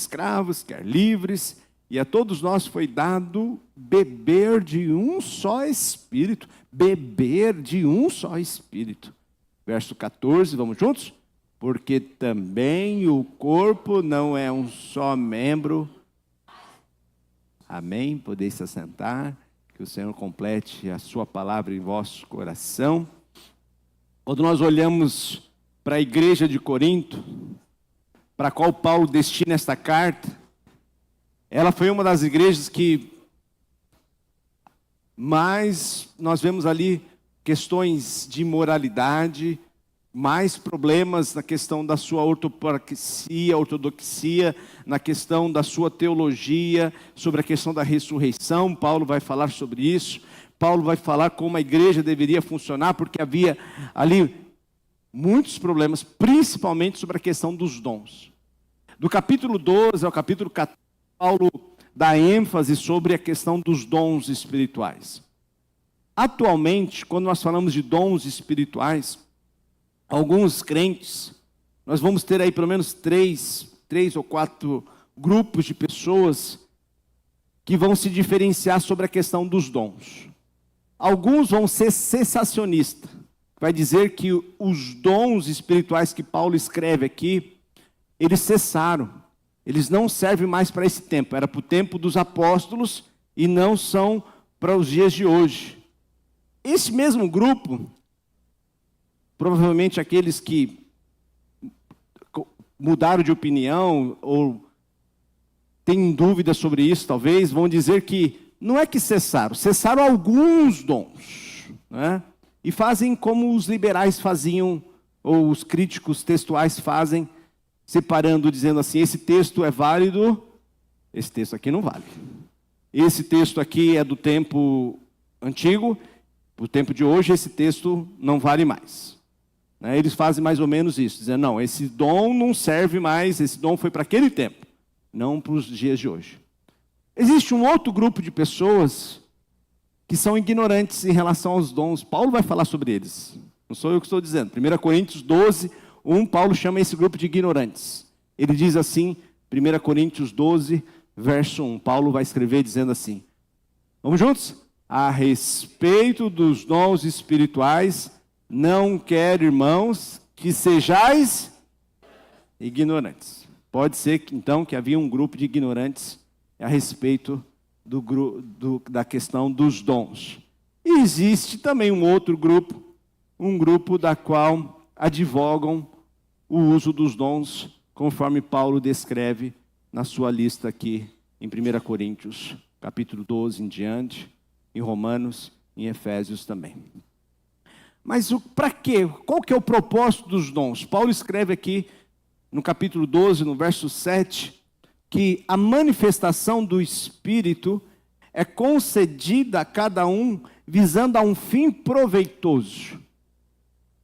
escravos, quer livres, e a todos nós foi dado beber de um só Espírito. Beber de um só Espírito. Verso 14, vamos juntos? Porque também o corpo não é um só membro. Amém? Podeis se assentar, que o Senhor complete a sua palavra em vosso coração. Quando nós olhamos para a igreja de Corinto, para a qual Paulo destina esta carta, ela foi uma das igrejas que mais nós vemos ali questões de moralidade, mais problemas na questão da sua ortodoxia, na questão da sua teologia, sobre a questão da ressurreição. Paulo vai falar sobre isso. Paulo vai falar como a igreja deveria funcionar, porque havia ali muitos problemas, principalmente sobre a questão dos dons. Do capítulo 12 ao capítulo 14, Paulo dá ênfase sobre a questão dos dons espirituais. Atualmente, quando nós falamos de dons espirituais, alguns crentes, nós vamos ter aí pelo menos três ou quatro grupos de pessoas que vão se diferenciar sobre a questão dos dons. Alguns vão ser cessacionistas, vai dizer que os dons espirituais que Paulo escreve aqui, eles cessaram. Eles não servem mais para esse tempo. Era para o tempo dos apóstolos e não são para os dias de hoje. Esse mesmo grupo, provavelmente aqueles que mudaram de opinião ou têm dúvidas sobre isso, talvez, vão dizer que não é que cessaram alguns dons, né? E fazem como os liberais faziam, ou os críticos textuais fazem, separando, dizendo assim, esse texto é válido, esse texto aqui não vale. Esse texto aqui é do tempo antigo, do tempo de hoje, esse texto não vale mais. Eles fazem mais ou menos isso, dizendo, não, esse dom não serve mais, esse dom foi para aquele tempo, não para os dias de hoje. Existe um outro grupo de pessoas que são ignorantes em relação aos dons. Paulo vai falar sobre eles, não sou eu que estou dizendo. 1 Coríntios 12, 1, Paulo chama esse grupo de ignorantes. Ele diz assim, 1 Coríntios 12, verso 1. Paulo vai escrever dizendo assim, vamos juntos? A respeito dos dons espirituais, não quero, irmãos, que sejais ignorantes. Pode ser, então, que havia um grupo de ignorantes a respeito da questão dos dons. E existe também um outro grupo, um grupo da qual advogam o uso dos dons, conforme Paulo descreve na sua lista aqui em 1 Coríntios, capítulo 12 em diante, em Romanos, em Efésios também. Mas para quê? Qual que é o propósito dos dons? Paulo escreve aqui no capítulo 12, no verso 7, que a manifestação do Espírito é concedida a cada um visando a um fim proveitoso.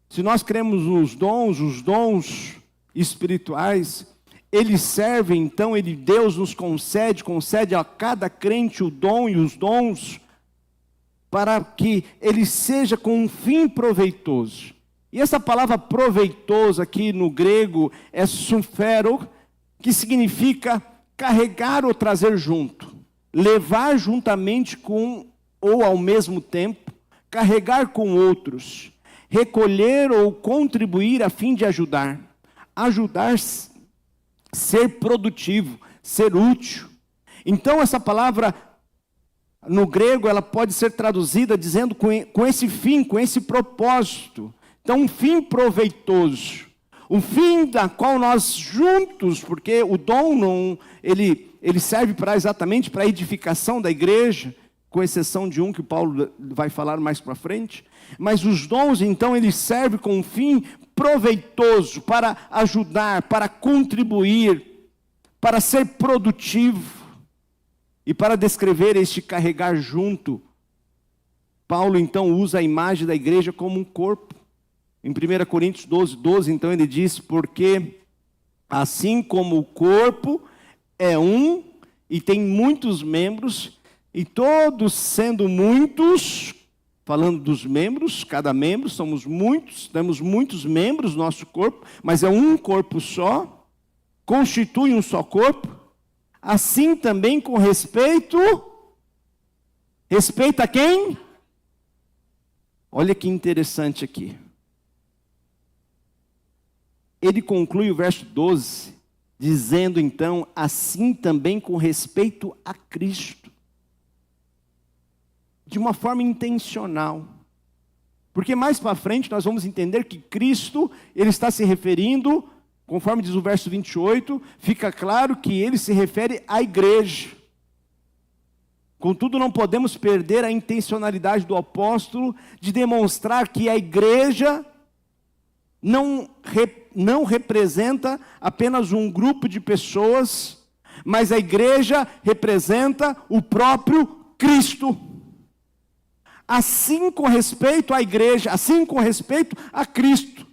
Se nós cremos nos dons, os dons espirituais, eles servem, então, Deus nos concede a cada crente o dom e os dons, para que ele seja com um fim proveitoso. E essa palavra proveitoso aqui no grego é sufero, que significa carregar ou trazer junto, levar juntamente com ou ao mesmo tempo, carregar com outros, recolher ou contribuir a fim de ajudar, ser produtivo, ser útil. Então essa palavra no grego ela pode ser traduzida dizendo com esse fim, com esse propósito. Então um fim proveitoso, um fim da qual nós juntos, porque o dom não, ele serve exatamente para a edificação da igreja, com exceção de um que o Paulo vai falar mais para frente. Mas os dons, então, eles servem com um fim proveitoso, para ajudar, para contribuir, para ser produtivo. E para descrever este carregar junto, Paulo, então, usa a imagem da igreja como um corpo. Em 1 Coríntios 12, 12, então, ele diz, porque assim como o corpo é um e tem muitos membros, e todos sendo muitos, falando dos membros, cada membro, somos muitos, temos muitos membros no nosso corpo, mas é um corpo só, constitui um só corpo. assim também com respeito a quem? Olha que interessante aqui. Ele conclui o verso 12, dizendo então, assim também com respeito a Cristo. De uma forma intencional. Porque mais para frente nós vamos entender que Cristo, ele está se referindo, conforme diz o verso 28, fica claro que ele se refere à igreja. Contudo, não podemos perder a intencionalidade do apóstolo de demonstrar que a igreja não representa apenas um grupo de pessoas, mas a igreja representa o próprio Cristo. Assim com respeito à igreja, assim com respeito a Cristo.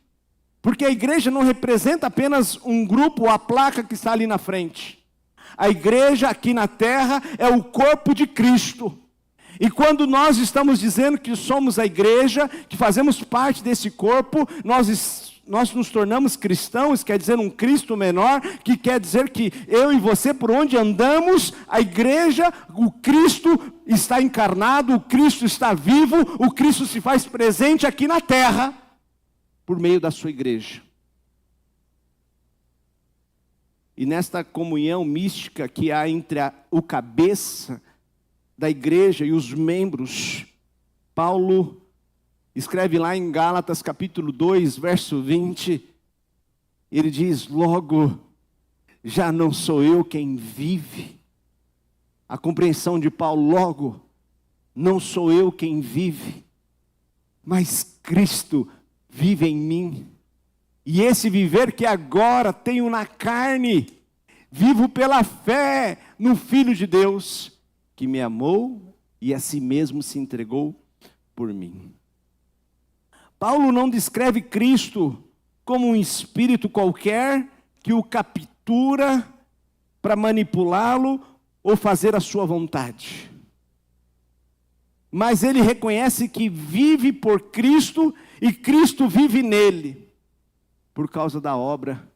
Porque a igreja não representa apenas um grupo ou a placa que está ali na frente. A igreja aqui na terra é o corpo de Cristo. E quando nós estamos dizendo que somos a igreja, que fazemos parte desse corpo, nós nos tornamos cristãos, quer dizer um Cristo menor, que quer dizer que eu e você, por onde andamos, a igreja, o Cristo está encarnado, o Cristo está vivo, o Cristo se faz presente aqui na terra, por meio da sua igreja. E nesta comunhão mística que há entre o cabeça da igreja e os membros, Paulo escreve lá em Gálatas capítulo 2, verso 20, ele diz, logo, já não sou eu quem vive. A compreensão de Paulo, logo, não sou eu quem vive, mas Cristo vive em mim. E esse viver que agora tenho na carne, vivo pela fé no Filho de Deus, que me amou e a si mesmo se entregou por mim. Paulo não descreve Cristo como um espírito qualquer que o captura para manipulá-lo ou fazer a sua vontade. Mas ele reconhece que vive por Cristo e Cristo vive nele, por causa da obra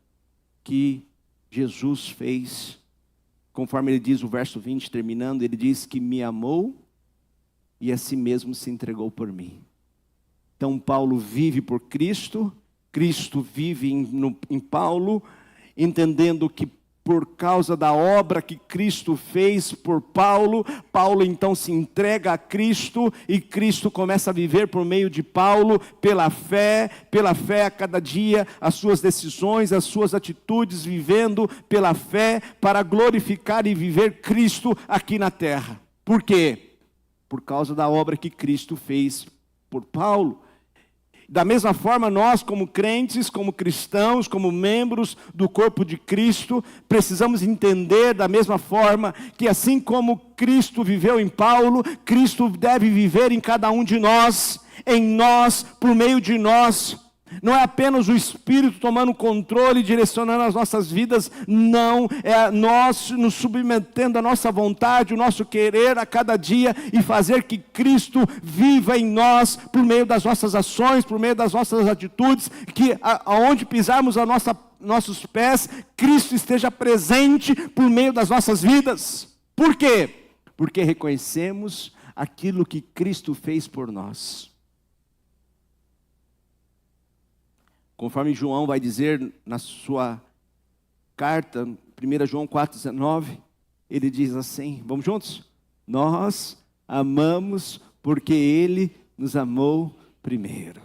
que Jesus fez. Conforme ele diz o verso 20, terminando, ele diz que me amou e a si mesmo se entregou por mim. Então Paulo vive por Cristo, Cristo vive em Paulo, entendendo que por causa da obra que Cristo fez por Paulo, Paulo então se entrega a Cristo e Cristo começa a viver por meio de Paulo, pela fé a cada dia, as suas decisões, as suas atitudes, vivendo pela fé para glorificar e viver Cristo aqui na terra. Por quê? Por causa da obra que Cristo fez por Paulo. Da mesma forma, nós como crentes, como cristãos, como membros do corpo de Cristo, precisamos entender da mesma forma que assim como Cristo viveu em Paulo, Cristo deve viver em cada um de nós, em nós, por meio de nós. Não é apenas o Espírito tomando controle e direcionando as nossas vidas, não, é nós nos submetendo à nossa vontade, o nosso querer a cada dia e fazer que Cristo viva em nós por meio das nossas ações, por meio das nossas atitudes, que aonde pisarmos nossos pés, Cristo esteja presente por meio das nossas vidas. Por quê? Porque reconhecemos aquilo que Cristo fez por nós. Conforme João vai dizer na sua carta, 1 João 4,19, ele diz assim, vamos juntos? Nós amamos porque Ele nos amou primeiro.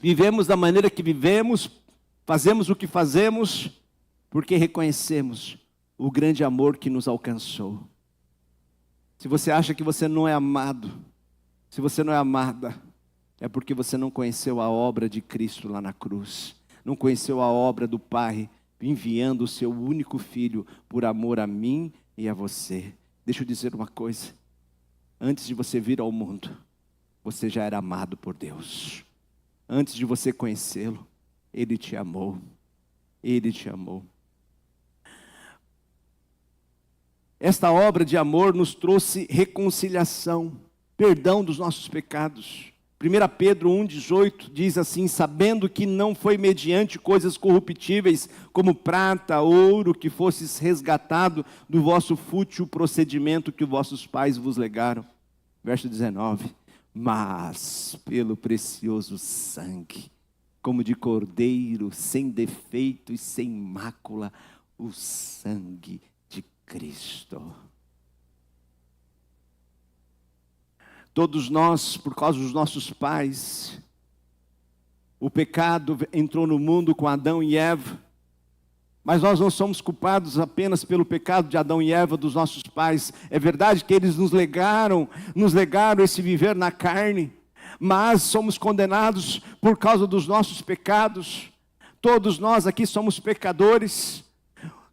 Vivemos da maneira que vivemos, fazemos o que fazemos, porque reconhecemos o grande amor que nos alcançou. Se você acha que você não é amado, se você não é amada, é porque você não conheceu a obra de Cristo lá na cruz. Não conheceu a obra do Pai, enviando o seu único Filho por amor a mim e a você. Deixa eu dizer uma coisa. Antes de você vir ao mundo, você já era amado por Deus. Antes de você conhecê-lo, Ele te amou. Ele te amou. Esta obra de amor nos trouxe reconciliação, perdão dos nossos pecados. 1 Pedro 1,18 diz assim: sabendo que não foi mediante coisas corruptíveis, como prata, ouro, que fostes resgatado do vosso fútil procedimento que vossos pais vos legaram. Verso 19: mas pelo precioso sangue, como de cordeiro, sem defeito e sem mácula, o sangue de Cristo. Todos nós, por causa dos nossos pais, o pecado entrou no mundo com Adão e Eva, mas nós não somos culpados apenas pelo pecado de Adão e Eva, dos nossos pais. É verdade que eles nos legaram esse viver na carne, mas somos condenados por causa dos nossos pecados. Todos nós aqui somos pecadores.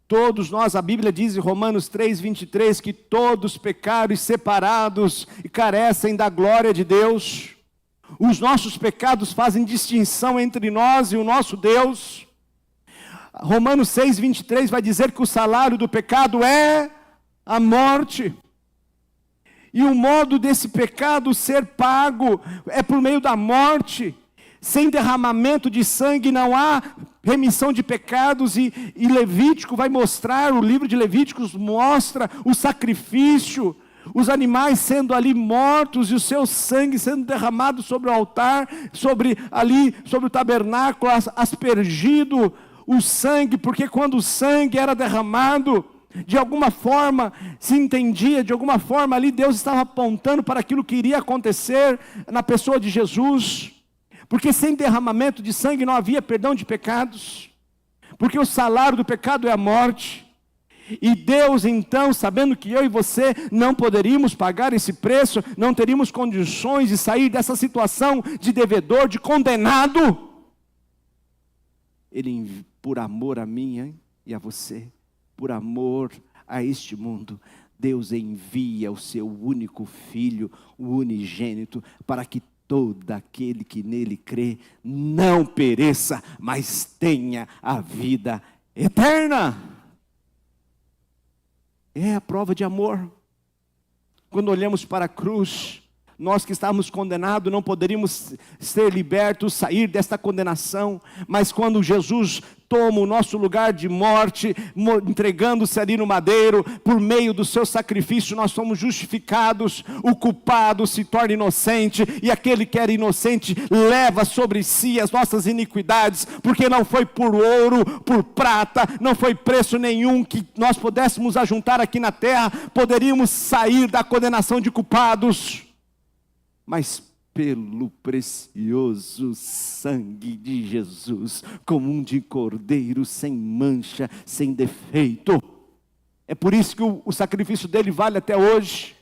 Todos nós, a Bíblia diz em Romanos 3,23, que todos pecaram e separados e carecem da glória de Deus. Os nossos pecados fazem distinção entre nós e o nosso Deus. Romanos 6,23 vai dizer que o salário do pecado é a morte. E o modo desse pecado ser pago é por meio da morte. Sem derramamento de sangue não há remissão de pecados, e Levítico vai mostrar, o livro de Levíticos mostra o sacrifício, os animais sendo ali mortos e o seu sangue sendo derramado sobre o altar, sobre o tabernáculo, aspergido o sangue, porque quando o sangue era derramado, de alguma forma se entendia, de alguma forma ali Deus estava apontando para aquilo que iria acontecer na pessoa de Jesus. Porque sem derramamento de sangue não havia perdão de pecados, porque o salário do pecado é a morte. E Deus então, sabendo que eu e você não poderíamos pagar esse preço, não teríamos condições de sair dessa situação de devedor, de condenado, Ele, por amor a mim e a você, por amor a este mundo, Deus envia o seu único Filho, o unigênito, para que todo aquele que nele crê não pereça, mas tenha a vida eterna. É a prova de amor. Quando olhamos para a cruz, nós que estávamos condenados não poderíamos ser libertos, sair desta condenação, mas quando Jesus toma o nosso lugar de morte, entregando-se ali no madeiro, por meio do seu sacrifício nós somos justificados, o culpado se torna inocente, e aquele que era inocente leva sobre si as nossas iniquidades, porque não foi por ouro, por prata, não foi preço nenhum que nós pudéssemos ajuntar aqui na terra, poderíamos sair da condenação de culpados, mas pelo precioso sangue de Jesus, como um de cordeiro, sem mancha, sem defeito. É por isso que o sacrifício dele vale até hoje,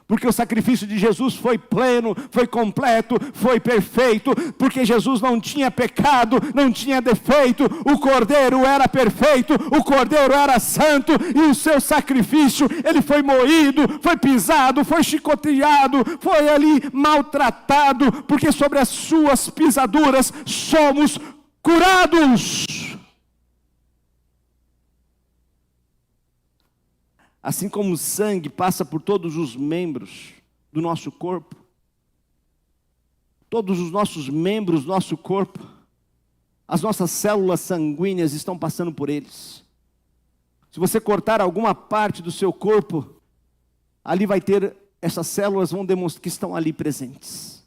porque o sacrifício de Jesus foi pleno, foi completo, foi perfeito, porque Jesus não tinha pecado, não tinha defeito, o cordeiro era perfeito, o cordeiro era santo, e o seu sacrifício, ele foi moído, foi pisado, foi chicoteado, foi ali maltratado, porque sobre as suas pisaduras somos curados. Assim como o sangue passa por todos os membros do nosso corpo, todos os nossos membros do nosso corpo, as nossas células sanguíneas estão passando por eles. Se você cortar alguma parte do seu corpo, ali vai ter, essas células vão demonstrar que estão ali presentes,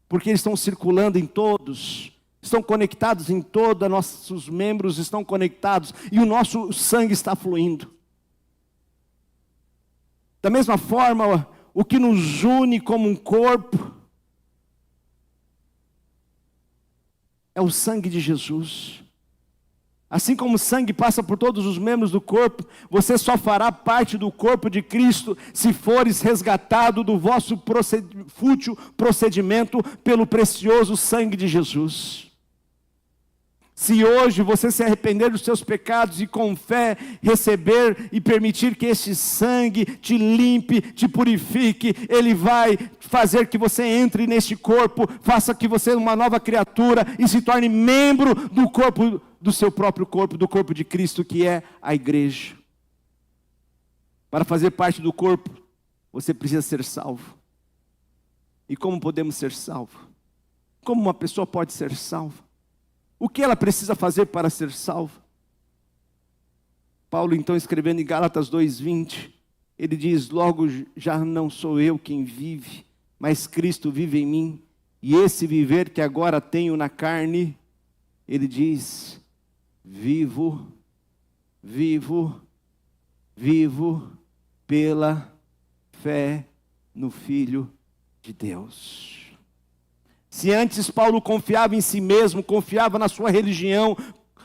porque eles estão circulando em todos, estão conectados em todos, nossos membros estão conectados, e o nosso sangue está fluindo. Da mesma forma, o que nos une como um corpo é o sangue de Jesus. Assim como o sangue passa por todos os membros do corpo, você só fará parte do corpo de Cristo se fores resgatado do vosso fútil procedimento pelo precioso sangue de Jesus. Se hoje você se arrepender dos seus pecados e com fé receber e permitir que este sangue te limpe, te purifique, ele vai fazer que você entre neste corpo, faça que você uma nova criatura e se torne membro do corpo, do seu próprio corpo, do corpo de Cristo, que é a igreja. Para fazer parte do corpo, você precisa ser salvo. E como podemos ser salvos? Como uma pessoa pode ser salva? O que ela precisa fazer para ser salva? Paulo, então, escrevendo em Gálatas 2:20, ele diz: logo já não sou eu quem vive, mas Cristo vive em mim. E esse viver que agora tenho na carne, ele diz, vivo pela fé no Filho de Deus. Se antes Paulo confiava em si mesmo, confiava na sua religião,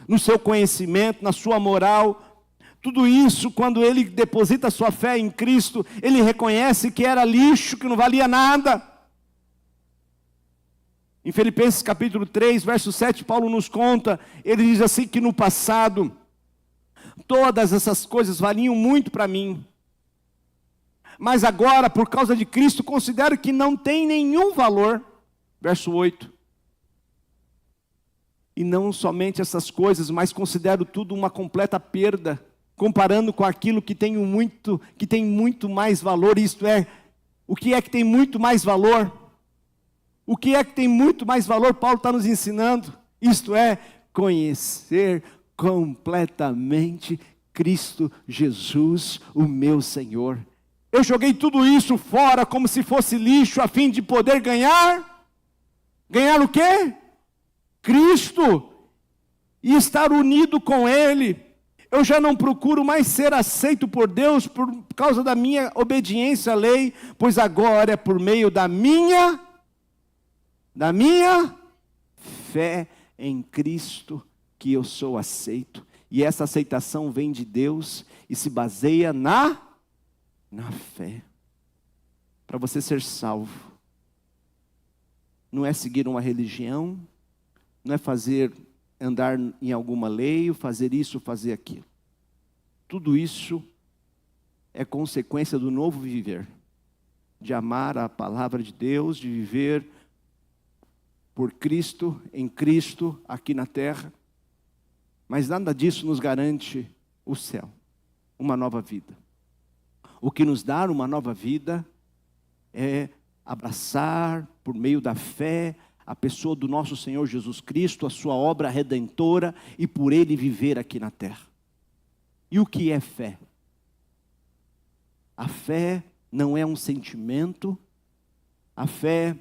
no seu conhecimento, na sua moral, tudo isso, quando ele deposita sua fé em Cristo, ele reconhece que era lixo, que não valia nada. Em Filipenses capítulo 3, verso 7, Paulo nos conta, ele diz assim que no passado, todas essas coisas valiam muito para mim. Mas agora, por causa de Cristo, considero que não tem nenhum valor. Verso 8. E não somente essas coisas, mas considero tudo uma completa perda, comparando com aquilo que tem muito mais valor, isto é, o que é que tem muito mais valor? O que é que tem muito mais valor? Paulo está nos ensinando, isto é, conhecer completamente Cristo Jesus, o meu Senhor. Eu joguei tudo isso fora como se fosse lixo, a fim de poder ganhar o quê? Cristo, e estar unido com Ele. Eu já não procuro mais ser aceito por Deus por causa da minha obediência à lei, pois agora é por meio da minha fé em Cristo que eu sou aceito. E essa aceitação vem de Deus e se baseia na fé. Para você ser salvo, não é seguir uma religião, não é andar em alguma lei, fazer isso, fazer aquilo. Tudo isso é consequência do novo viver, de amar a palavra de Deus, de viver por Cristo, em Cristo, aqui na terra. Mas nada disso nos garante o céu, uma nova vida. O que nos dá uma nova vida é abraçar, por meio da fé, a pessoa do nosso Senhor Jesus Cristo, a sua obra redentora, e por Ele viver aqui na terra. E o que é fé? A fé não é um sentimento, a fé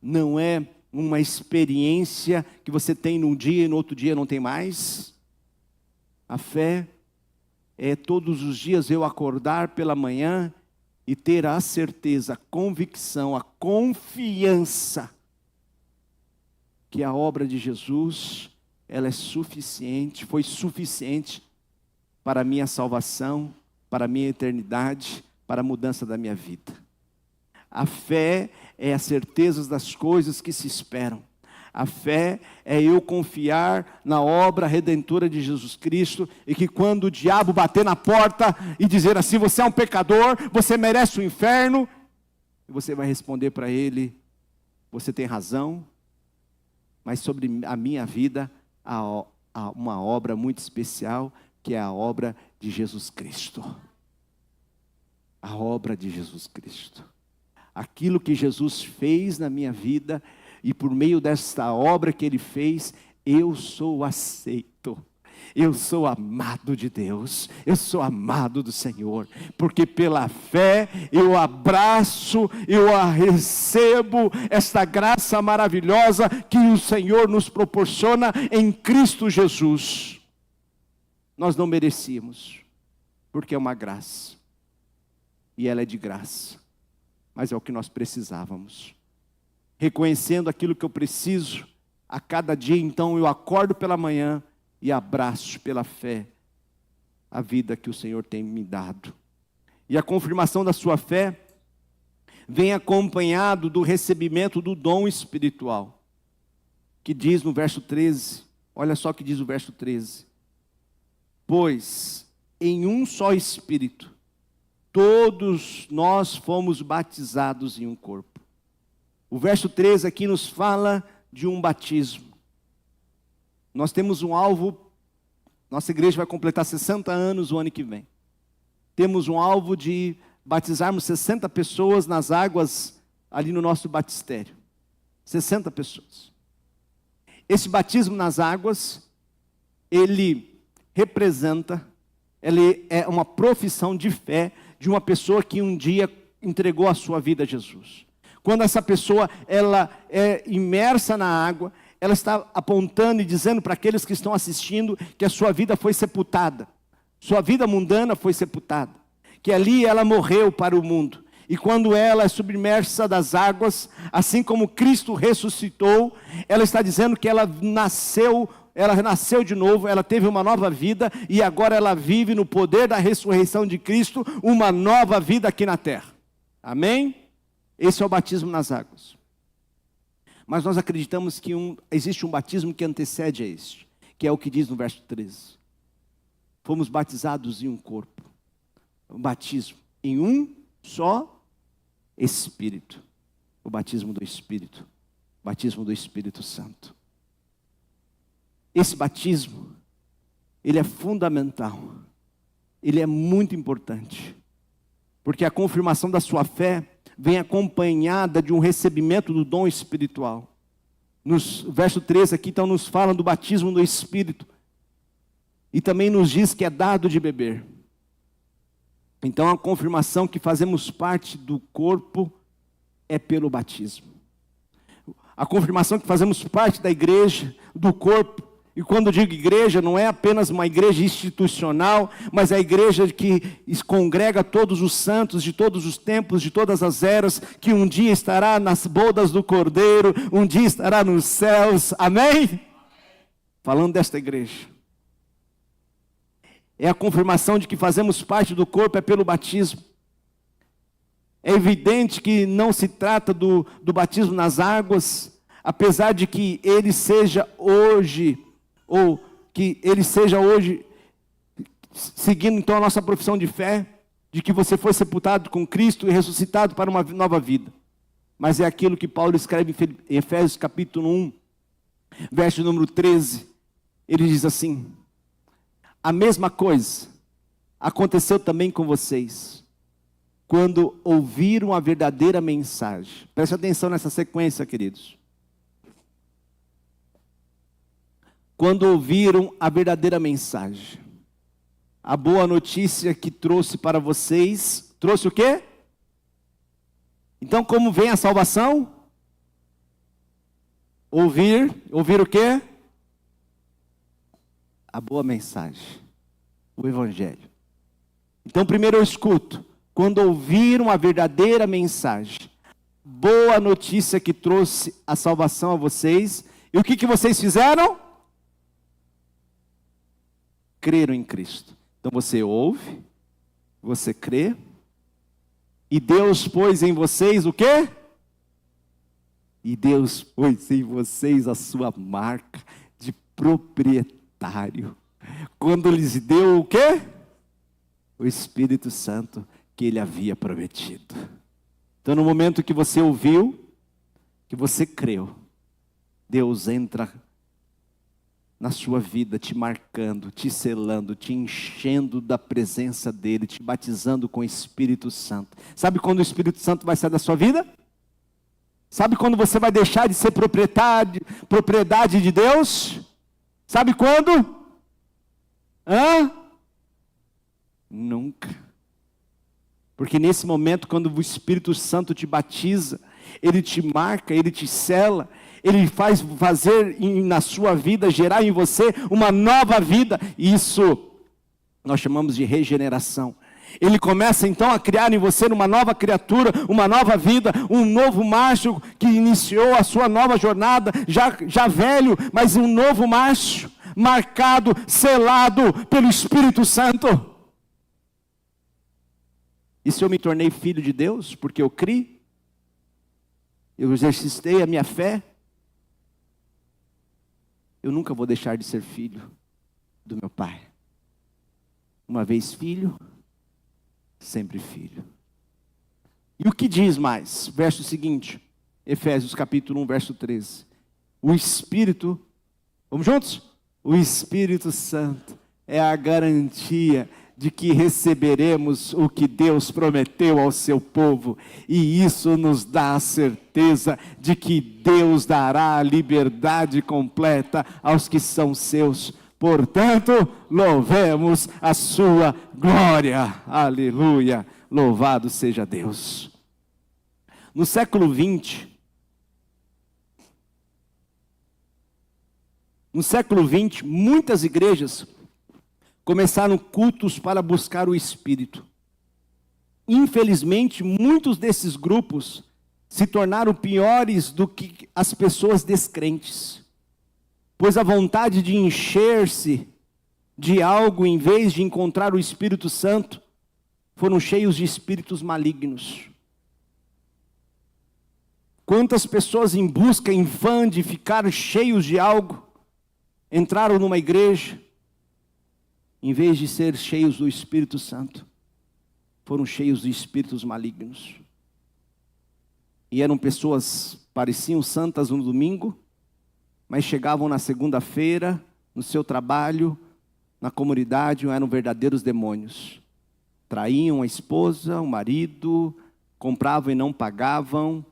não é uma experiência que você tem num dia e no outro dia não tem mais. A fé é todos os dias eu acordar pela manhã e ter a certeza, a convicção, a confiança que a obra de Jesus, ela é suficiente, foi suficiente para a minha salvação, para a minha eternidade, para a mudança da minha vida. A fé é a certeza das coisas que se esperam. A fé é eu confiar na obra redentora de Jesus Cristo, e que quando o diabo bater na porta e dizer assim, você é um pecador, você merece o inferno, você vai responder para ele, você tem razão, mas sobre a minha vida há uma obra muito especial, que é a obra de Jesus Cristo. A obra de Jesus Cristo. Aquilo que Jesus fez na minha vida, e por meio desta obra que Ele fez, eu sou aceito. Eu sou amado de Deus, eu sou amado do Senhor, porque pela fé eu abraço, eu recebo esta graça maravilhosa que o Senhor nos proporciona em Cristo Jesus. Nós não merecíamos, porque é uma graça, e ela é de graça, mas é o que nós precisávamos. Reconhecendo aquilo que eu preciso, a cada dia então eu acordo pela manhã e abraço pela fé a vida que o Senhor tem me dado. E a confirmação da sua fé vem acompanhado do recebimento do dom espiritual, que diz no verso 13, olha só o que diz o verso 13. Pois em um só Espírito, todos nós fomos batizados em um corpo. O verso 13 aqui nos fala de um batismo. Nós temos um alvo, nossa igreja vai completar 60 anos o ano que vem. Temos um alvo de batizarmos 60 pessoas nas águas ali no nosso batistério. 60 pessoas. Esse batismo nas águas, ele representa, ele é uma profissão de fé de uma pessoa que um dia entregou a sua vida a Jesus. Quando essa pessoa, ela é imersa na água, ela está apontando e dizendo para aqueles que estão assistindo que a sua vida foi sepultada. Sua vida mundana foi sepultada. Que ali ela morreu para o mundo. E quando ela é submersa das águas, assim como Cristo ressuscitou, ela está dizendo que ela nasceu de novo, ela teve uma nova vida, e agora ela vive no poder da ressurreição de Cristo, uma nova vida aqui na terra. Amém? Esse é o batismo nas águas. Mas nós acreditamos que existe um batismo que antecede a este, que é o que diz no verso 13. Fomos batizados em um corpo, um batismo em um só Espírito, o batismo do Espírito, o batismo do Espírito Santo. Esse batismo, ele é fundamental, ele é muito importante, porque a confirmação da sua fé vem acompanhada de um recebimento do dom espiritual. No verso 13 aqui, então, nos fala do batismo do Espírito, e também nos diz que é dado de beber. Então a confirmação que fazemos parte do corpo é pelo batismo. A confirmação que fazemos parte da igreja, do corpo, e quando eu digo igreja, não é apenas uma igreja institucional, mas é a igreja que congrega todos os santos de todos os tempos, de todas as eras, que um dia estará nas bodas do Cordeiro, um dia estará nos céus, amém? Falando desta igreja. É a confirmação de que fazemos parte do corpo, é pelo batismo. É evidente que não se trata do batismo nas águas, apesar de que ele seja hoje, seguindo então a nossa profissão de fé, de que você foi sepultado com Cristo e ressuscitado para uma nova vida. Mas é aquilo que Paulo escreve em Efésios capítulo 1, verso número 13. Ele diz assim: a mesma coisa aconteceu também com vocês, quando ouviram a verdadeira mensagem. Preste atenção nessa sequência, queridos. Quando ouviram a verdadeira mensagem, a boa notícia que trouxe para vocês, trouxe o quê? Então, como vem a salvação? Ouvir o quê? A boa mensagem, o evangelho. Então primeiro eu escuto, quando ouviram a verdadeira mensagem, boa notícia que trouxe a salvação a vocês, e o que vocês fizeram? Creram em Cristo. Então você ouve, você crê, e Deus pôs em vocês o quê? E Deus pôs em vocês a sua marca de propriedade. Quando lhes deu o quê? O Espírito Santo que ele havia prometido. Então no momento que você ouviu, que você creu, Deus entra na sua vida, te marcando, te selando, te enchendo da presença dele, te batizando com o Espírito Santo. Sabe quando o Espírito Santo vai sair da sua vida? Sabe quando você vai deixar de ser propriedade de Deus? Sabe quando? Nunca. Porque nesse momento, quando o Espírito Santo te batiza, ele te marca, ele te sela, ele faz fazer na sua vida, gerar em você uma nova vida. Isso nós chamamos de regeneração. Ele começa então a criar em você uma nova criatura, uma nova vida, um novo macho que iniciou a sua nova jornada, já velho, mas um novo macho, marcado, selado pelo Espírito Santo. E se eu me tornei filho de Deus, porque eu criei, eu exercitei a minha fé, eu nunca vou deixar de ser filho do meu Pai. Uma vez filho, sempre filho. E o que diz mais? Verso seguinte, Efésios capítulo 1, verso 13. O Espírito, vamos juntos? O Espírito Santo é a garantia de que receberemos o que Deus prometeu ao seu povo, e isso nos dá a certeza de que Deus dará a liberdade completa aos que são seus. Portanto, louvemos a sua glória. Aleluia! Louvado seja Deus. No século XX, muitas igrejas começaram cultos para buscar o Espírito. Infelizmente, muitos desses grupos se tornaram piores do que as pessoas descrentes, pois a vontade de encher-se de algo em vez de encontrar o Espírito Santo, foram cheios de espíritos malignos. Quantas pessoas em busca, em vão de ficar cheios de algo, entraram numa igreja, em vez de ser cheios do Espírito Santo, foram cheios de espíritos malignos. E eram pessoas, pareciam santas no domingo, mas chegavam na segunda-feira, no seu trabalho, na comunidade, eram verdadeiros demônios. Traíam a esposa, o marido, compravam e não pagavam.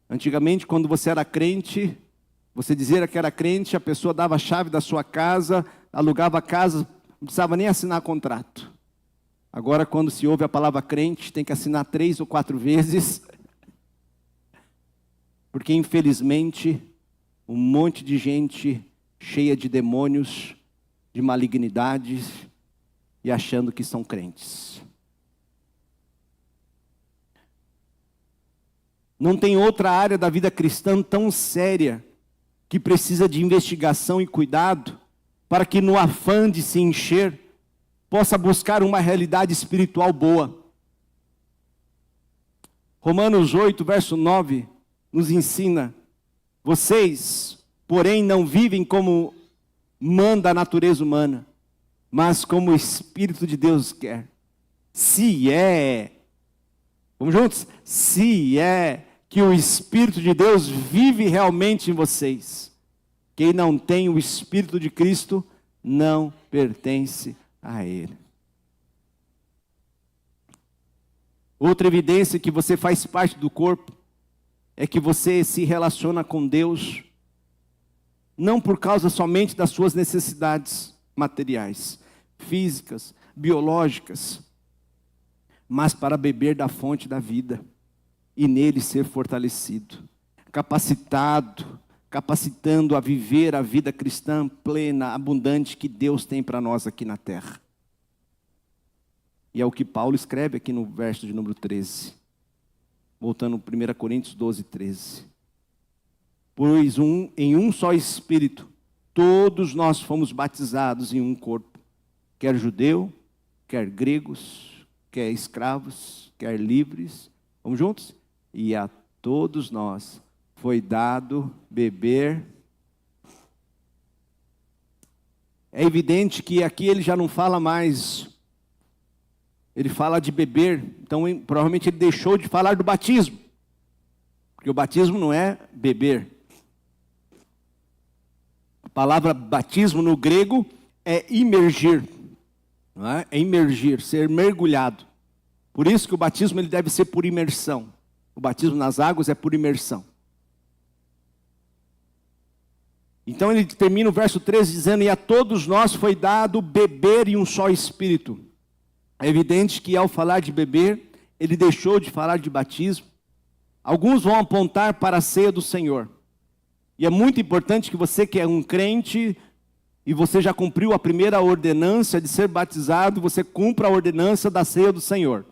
Antigamente, quando você era crente, você dizia que era crente, a pessoa dava a chave da sua casa, alugava a casa, não precisava nem assinar contrato. Agora, quando se ouve a palavra crente, tem que assinar 3 ou 4 vezes. Porque, infelizmente, um monte de gente cheia de demônios, de malignidades, e achando que são crentes. Não tem outra área da vida cristã tão séria, que precisa de investigação e cuidado, para que no afã de se encher, possa buscar uma realidade espiritual boa. Romanos 8, verso 9, nos ensina: vocês, porém, não vivem como manda a natureza humana, mas como o Espírito de Deus quer. Vamos juntos? Se é que o Espírito de Deus vive realmente em vocês. Quem não tem o Espírito de Cristo, não pertence a Ele. Outra evidência que você faz parte do corpo, é que você se relaciona com Deus, não por causa somente das suas necessidades materiais, físicas, biológicas, mas para beber da fonte da vida, e nele ser fortalecido, capacitando a viver a vida cristã plena, abundante, que Deus tem para nós aqui na terra. E é o que Paulo escreve aqui no verso de número 13. Voltando 1 Coríntios 12, 13. Pois em um só Espírito, todos nós fomos batizados em um corpo, quer judeu, quer gregos, quer escravos, quer livres. Vamos juntos? E a todos nós foi dado beber. É evidente que aqui ele já não fala mais, ele fala de beber, então provavelmente ele deixou de falar do batismo, porque o batismo não é beber. A palavra batismo no grego é imergir, não é? É imergir, ser mergulhado. Por isso que o batismo ele deve ser por imersão. O batismo nas águas é por imersão. Então ele termina o verso 13 dizendo: e a todos nós foi dado beber em um só Espírito. É evidente que ao falar de beber, ele deixou de falar de batismo. Alguns vão apontar para a ceia do Senhor. E é muito importante que você que é um crente, e você já cumpriu a primeira ordenança de ser batizado, você cumpra a ordenança da ceia do Senhor.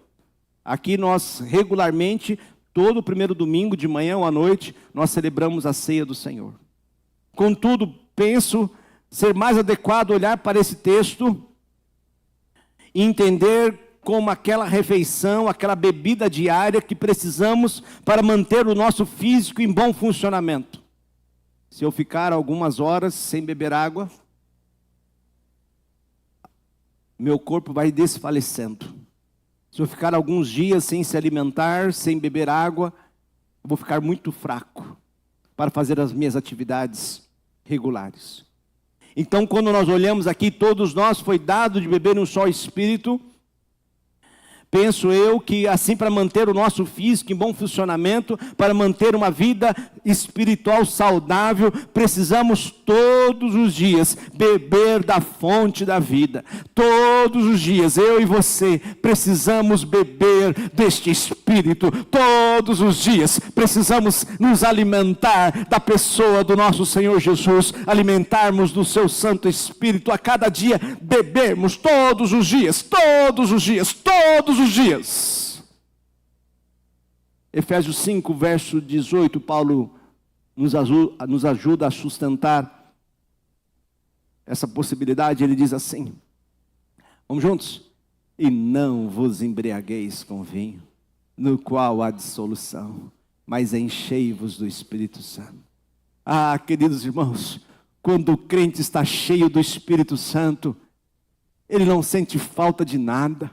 Aqui nós regularmente, todo primeiro domingo, de manhã ou à noite, nós celebramos a ceia do Senhor. Contudo, penso ser mais adequado olhar para esse texto e entender como aquela refeição, aquela bebida diária que precisamos para manter o nosso físico em bom funcionamento. Se eu ficar algumas horas sem beber água, meu corpo vai desfalecendo. Se eu ficar alguns dias sem se alimentar, sem beber água, eu vou ficar muito fraco para fazer as minhas atividades regulares. Então, quando nós olhamos aqui, todos nós foi dado de beber um só Espírito. Penso eu que assim, para manter o nosso físico em bom funcionamento, para manter uma vida espiritual saudável, precisamos todos os dias beber da fonte da vida. Todos os dias, eu e você, precisamos beber deste Espírito. Todos os dias, precisamos nos alimentar da pessoa do nosso Senhor Jesus, alimentarmos do seu Santo Espírito, a cada dia bebermos todos os dias, todos os dias, todos os dias. Efésios 5, verso 18, Paulo nos ajuda a sustentar essa possibilidade. Ele diz assim, vamos juntos? E não vos embriagueis com vinho, no qual há dissolução, mas enchei-vos do Espírito Santo. Ah, queridos irmãos, quando o crente está cheio do Espírito Santo, ele não sente falta de nada.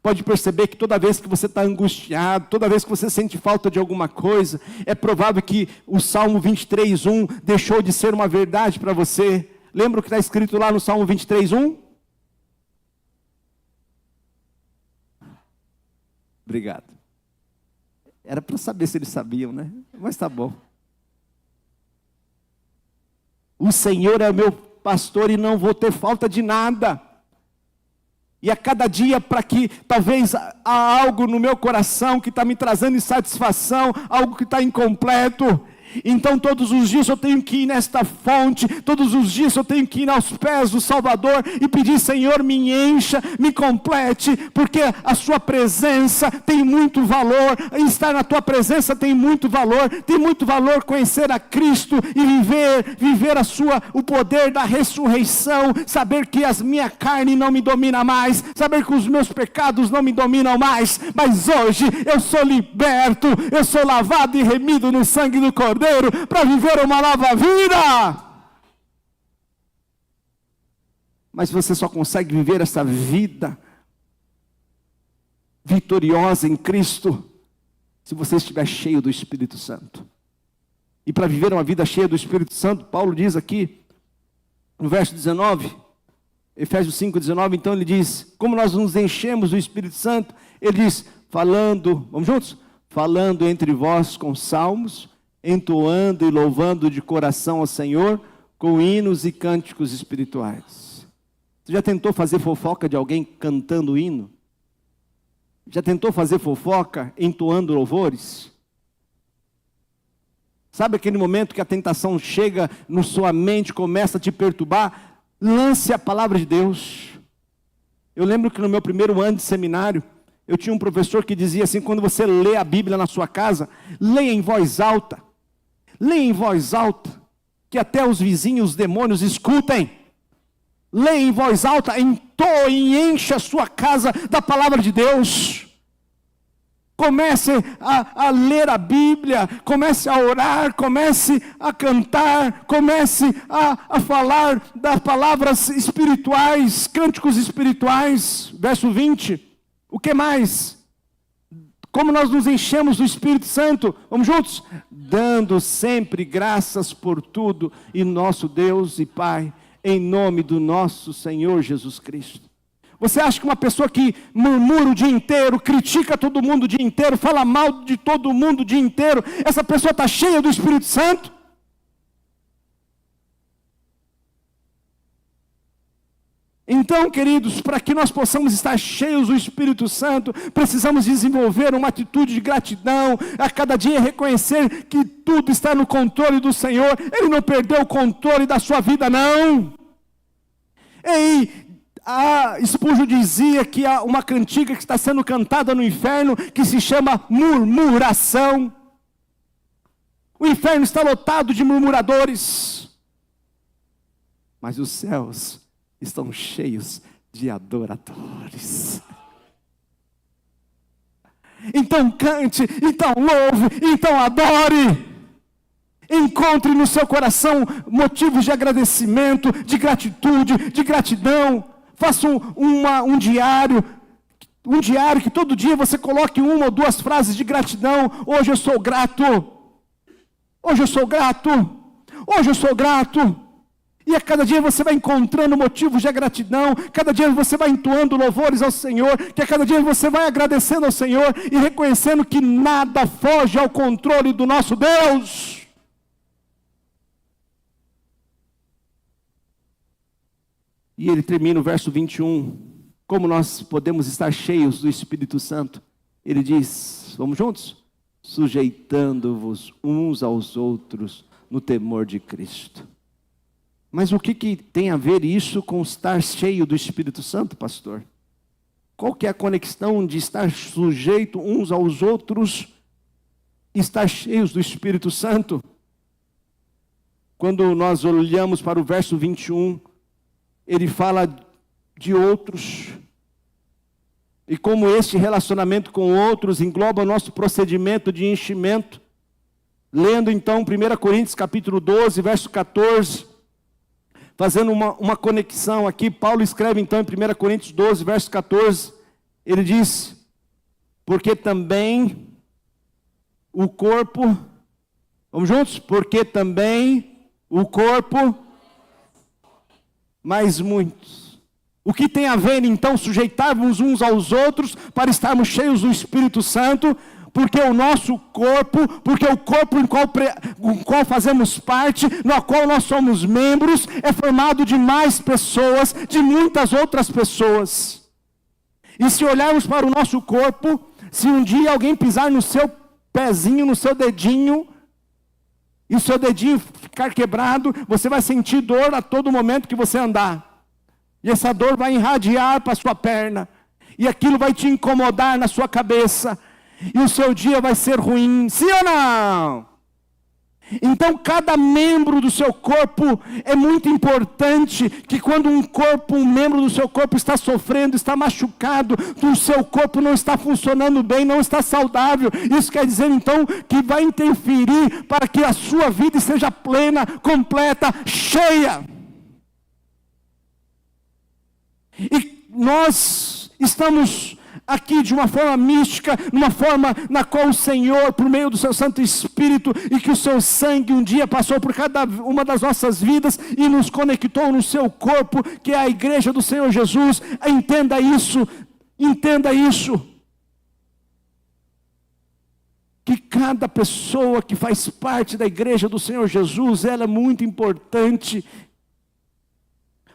Pode perceber que toda vez que você está angustiado, toda vez que você sente falta de alguma coisa, é provável que o Salmo 23:1 deixou de ser uma verdade para você. Lembra o que está escrito lá no Salmo 23:1? Obrigado. Era para saber se eles sabiam, né? Mas tá bom. O Senhor é o meu pastor e não vou ter falta de nada. E a cada dia, para que talvez há algo no meu coração que está me trazendo insatisfação, algo que está incompleto. Então todos os dias eu tenho que ir nesta fonte, todos os dias eu tenho que ir aos pés do Salvador e pedir, Senhor, me encha, me complete, porque a sua presença tem muito valor, estar na tua presença tem muito valor conhecer a Cristo e viver o poder da ressurreição, saber que a minha carne não me domina mais, saber que os meus pecados não me dominam mais, mas hoje eu sou liberto, eu sou lavado e remido no sangue do Cordeiro, para viver uma nova vida. Mas você só consegue viver essa vida vitoriosa em Cristo se você estiver cheio do Espírito Santo. E para viver uma vida cheia do Espírito Santo, Paulo diz aqui no verso 19, Efésios 5:19, então ele diz, como nós nos enchemos do Espírito Santo, ele diz, falando, vamos juntos? Falando entre vós com salmos, entoando e louvando de coração ao Senhor, com hinos e cânticos espirituais. Você já tentou fazer fofoca de alguém cantando hino? Já tentou fazer fofoca entoando louvores? Sabe aquele momento que a tentação chega na sua mente, começa a te perturbar? Lance a palavra de Deus. Eu lembro que no meu primeiro ano de seminário, eu tinha um professor que dizia assim, quando você lê a Bíblia na sua casa, leia em voz alta. Leia em voz alta, que até os vizinhos, os demônios escutem. Leia em voz alta, entoe e encha a sua casa da palavra de Deus. Comece a ler a Bíblia, comece a orar, comece a cantar, comece a falar das palavras espirituais, cânticos espirituais. Verso 20, o que mais? Como nós nos enchemos do Espírito Santo? Vamos juntos? Dando sempre graças por tudo, e nosso Deus e Pai, em nome do nosso Senhor Jesus Cristo. Você acha que uma pessoa que murmura o dia inteiro, critica todo mundo o dia inteiro, fala mal de todo mundo o dia inteiro, essa pessoa está cheia do Espírito Santo? Então, queridos, para que nós possamos estar cheios do Espírito Santo, precisamos desenvolver uma atitude de gratidão, a cada dia reconhecer que tudo está no controle do Senhor. Ele não perdeu o controle da sua vida, não. Spurgeon dizia que há uma cantiga que está sendo cantada no inferno, que se chama murmuração. O inferno está lotado de murmuradores, mas os céus estão cheios de adoradores. Então cante, então louve, então adore. Encontre no seu coração motivos de agradecimento, de gratitude, de gratidão. Faça um diário que todo dia você coloque uma ou duas frases de gratidão. Hoje eu sou grato. Hoje eu sou grato. Hoje eu sou grato. E a cada dia você vai encontrando motivos de gratidão, cada dia você vai entoando louvores ao Senhor, que a cada dia você vai agradecendo ao Senhor e reconhecendo que nada foge ao controle do nosso Deus. E ele termina o verso 21, como nós podemos estar cheios do Espírito Santo. Ele diz, vamos juntos? Sujeitando-vos uns aos outros no temor de Cristo. Mas o que tem a ver isso com estar cheio do Espírito Santo, pastor? Qual que é a conexão de estar sujeito uns aos outros e estar cheios do Espírito Santo? Quando nós olhamos para o verso 21, ele fala de outros. E como este relacionamento com outros engloba o nosso procedimento de enchimento. Lendo então 1 Coríntios capítulo 12, verso 14. Fazendo uma conexão aqui, Paulo escreve então em 1 Coríntios 12, verso 14. Ele diz, porque também o corpo, vamos juntos? Porque também o corpo, mas muitos. O que tem a ver então sujeitarmos uns aos outros para estarmos cheios do Espírito Santo? Porque o nosso corpo, porque o corpo em qual fazemos parte, no qual nós somos membros, é formado de mais pessoas, de muitas outras pessoas. E se olharmos para o nosso corpo, se um dia alguém pisar no seu pezinho, no seu dedinho, e o seu dedinho ficar quebrado, você vai sentir dor a todo momento que você andar. E essa dor vai irradiar para a sua perna. E aquilo vai te incomodar na sua cabeça. E o seu dia vai ser ruim, sim ou não? Então cada membro do seu corpo é muito importante, que quando um membro do seu corpo está sofrendo, está machucado, o seu corpo não está funcionando bem, não está saudável, isso quer dizer então que vai interferir para que a sua vida seja plena, completa, cheia. E nós estamos aqui de uma forma mística, numa forma na qual o Senhor, por meio do seu Santo Espírito, e que o seu sangue um dia passou por cada uma das nossas vidas e nos conectou no seu corpo, que é a igreja do Senhor Jesus. Entenda isso, entenda isso. Que cada pessoa que faz parte da igreja do Senhor Jesus, ela é muito importante.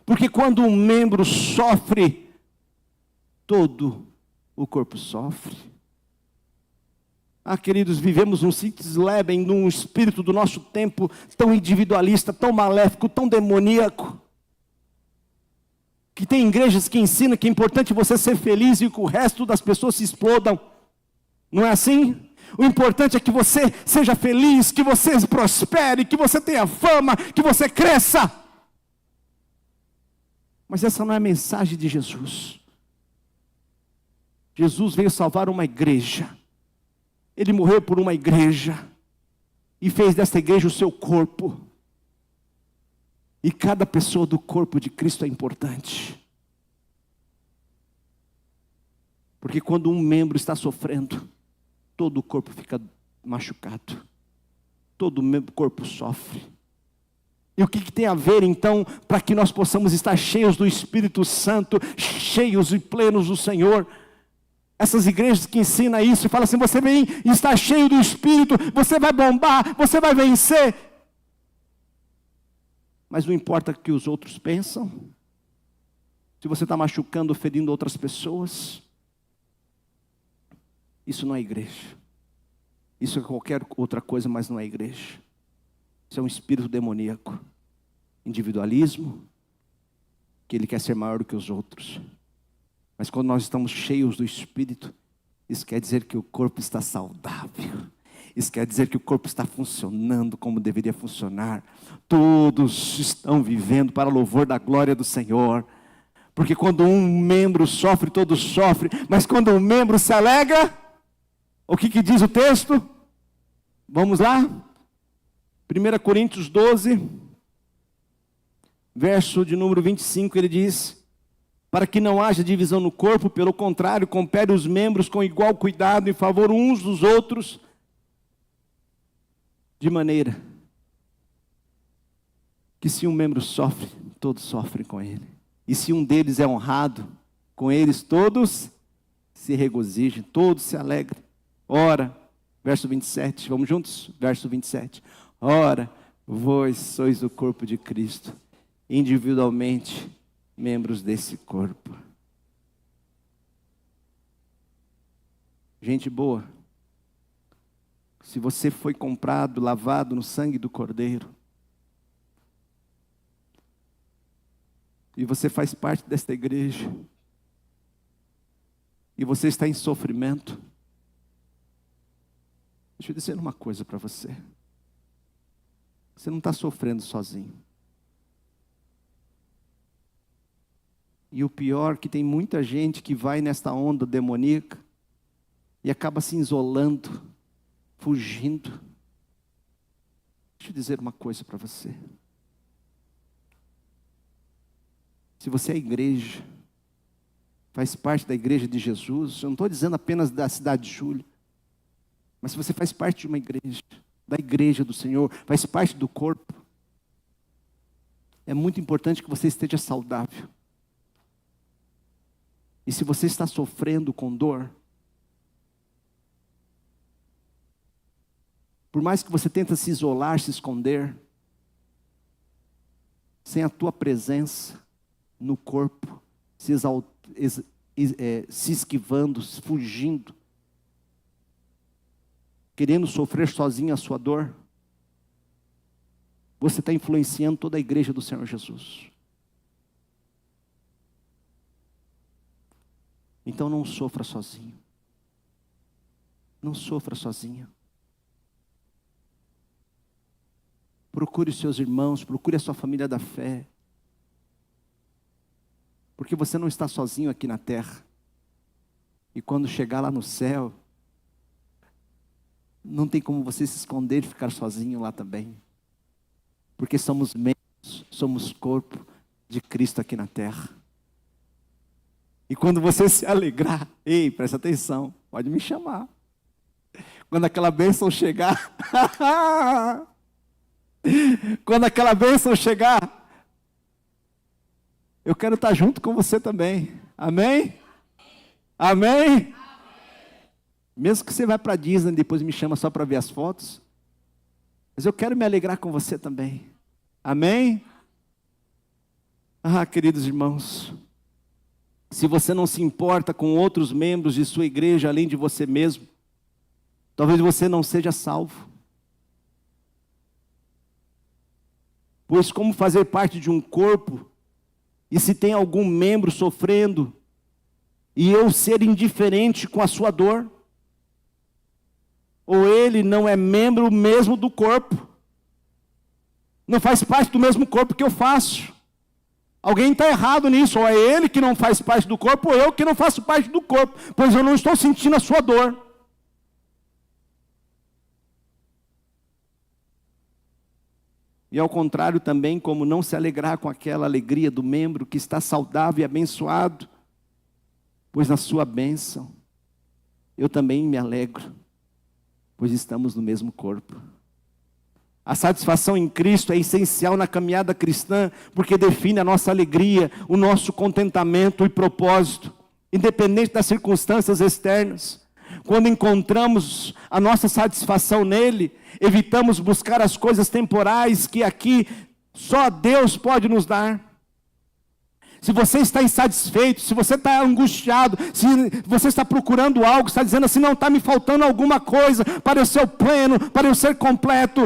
Porque quando um membro sofre, todo o corpo sofre. Queridos, vivemos num situs leben, num espírito do nosso tempo tão individualista, tão maléfico, tão demoníaco, que tem igrejas que ensinam que é importante você ser feliz e que o resto das pessoas se explodam. Não é assim? O importante é que você seja feliz, que você prospere, que você tenha fama, que você cresça. Mas essa não é a mensagem de Jesus. Jesus veio salvar uma igreja. Ele morreu por uma igreja. E fez desta igreja o seu corpo. E cada pessoa do corpo de Cristo é importante. Porque quando um membro está sofrendo, todo o corpo fica machucado. Todo o corpo sofre. E o que tem a ver então, para que nós possamos estar cheios do Espírito Santo, cheios e plenos do Senhor? Essas igrejas que ensinam isso e falam assim, você vem e está cheio do Espírito, você vai bombar, você vai vencer. Mas não importa o que os outros pensam. Se você está machucando, ferindo outras pessoas, isso não é igreja. Isso é qualquer outra coisa, mas não é igreja. Isso é um espírito demoníaco. Individualismo, que ele quer ser maior do que os outros. Mas quando nós estamos cheios do Espírito, isso quer dizer que o corpo está saudável. Isso quer dizer que o corpo está funcionando como deveria funcionar. Todos estão vivendo para o louvor da glória do Senhor. Porque quando um membro sofre, todos sofrem. Mas quando um membro se alegra, o que diz o texto? Vamos lá? 1 Coríntios 12, verso de número 25, ele diz: para que não haja divisão no corpo, pelo contrário, compele os membros com igual cuidado em favor uns dos outros, de maneira que se um membro sofre, todos sofrem com ele. E se um deles é honrado, com eles todos se regozijem, todos se alegrem. Ora, verso 27, vamos juntos? Verso 27. Ora, vós sois o corpo de Cristo, individualmente membros desse corpo. Gente boa, se você foi comprado, lavado no sangue do Cordeiro, e você faz parte desta igreja, e você está em sofrimento, deixa eu dizer uma coisa para você. Você não está sofrendo sozinho. E o pior, que tem muita gente que vai nesta onda demoníaca e acaba se isolando, fugindo. Deixa eu dizer uma coisa para você. Se você é igreja, faz parte da igreja de Jesus, eu não estou dizendo apenas da cidade de Júlia, mas se você faz parte de uma igreja, da igreja do Senhor, faz parte do corpo, é muito importante que você esteja saudável. E se você está sofrendo com dor, por mais que você tente se isolar, se esconder, sem a tua presença no corpo, se esquivando, fugindo, querendo sofrer sozinho a sua dor, você está influenciando toda a igreja do Senhor Jesus. Então não sofra sozinho. Não sofra sozinho. Procure os seus irmãos, procure a sua família da fé. Porque você não está sozinho aqui na terra. E quando chegar lá no céu, não tem como você se esconder e ficar sozinho lá também. Porque somos membros, somos corpo de Cristo aqui na terra. E quando você se alegrar, ei, presta atenção, pode me chamar. Quando aquela bênção chegar, quando aquela bênção chegar, eu quero estar junto com você também. Amém? Amém? Mesmo que você vá para a Disney e depois me chama só para ver as fotos, mas eu quero me alegrar com você também. Amém? Ah, queridos irmãos, se você não se importa com outros membros de sua igreja além de você mesmo, talvez você não seja salvo. Pois como fazer parte de um corpo, e se tem algum membro sofrendo, e eu ser indiferente com a sua dor? Ou ele não é membro mesmo do corpo? Não faz parte do mesmo corpo que eu faço? Alguém está errado nisso, ou é ele que não faz parte do corpo, ou eu que não faço parte do corpo, pois eu não estou sentindo a sua dor. E ao contrário também, como não se alegrar com aquela alegria do membro que está saudável e abençoado, pois na sua bênção, eu também me alegro, pois estamos no mesmo corpo. A satisfação em Cristo é essencial na caminhada cristã, porque define a nossa alegria, o nosso contentamento e propósito, independente das circunstâncias externas. Quando encontramos a nossa satisfação nele, evitamos buscar as coisas temporais que aqui só Deus pode nos dar. Se você está insatisfeito, se você está angustiado, se você está procurando algo, está dizendo assim, não está me faltando alguma coisa para eu ser pleno, para eu ser completo.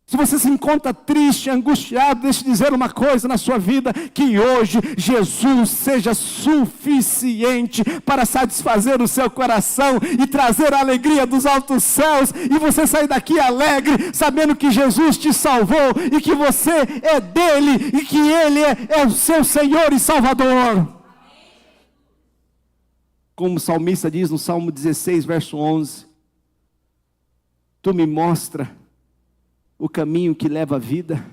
Se você se encontra triste, angustiado, deixe eu dizer uma coisa na sua vida, que hoje Jesus seja suficiente para satisfazer o seu coração e trazer a alegria dos altos céus, e você sair daqui alegre, sabendo que Jesus te salvou, e que você é dele, e que ele é o seu Senhor e Salvador. Como o salmista diz no Salmo 16, verso 11, tu me mostra o caminho que leva à vida.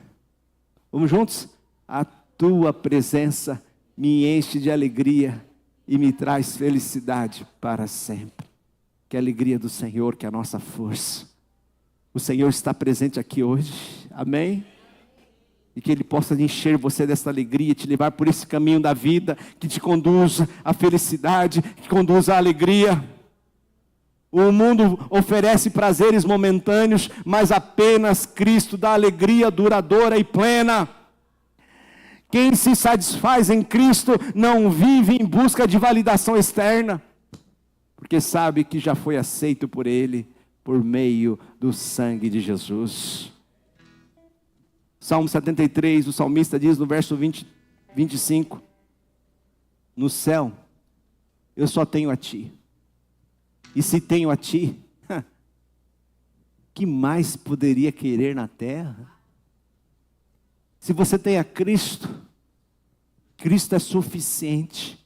Vamos juntos? A tua presença me enche de alegria e me traz felicidade para sempre. Que a alegria do Senhor, que é a nossa força. O Senhor está presente aqui hoje. Amém? E que Ele possa encher você dessa alegria, te levar por esse caminho da vida, que te conduz à felicidade, que conduz à alegria. O mundo oferece prazeres momentâneos, mas apenas Cristo dá alegria duradoura e plena. Quem se satisfaz em Cristo não vive em busca de validação externa, porque sabe que já foi aceito por Ele, por meio do sangue de Jesus. Salmo 73, o salmista diz no verso 25, no céu, eu só tenho a Ti. E se tenho a Ti, que mais poderia querer na terra? Se você tem a Cristo, Cristo é suficiente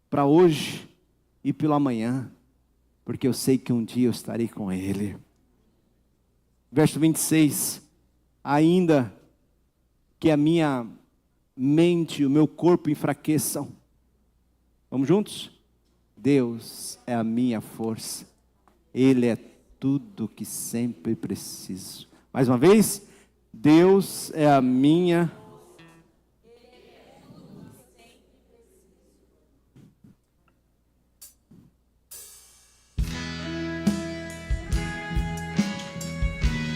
para hoje e pelo amanhã, porque eu sei que um dia eu estarei com Ele. Verso 26, ainda que a minha mente e o meu corpo enfraqueçam. Vamos juntos? Deus é a minha força, Ele é tudo que sempre preciso. Mais uma vez, Deus é a minha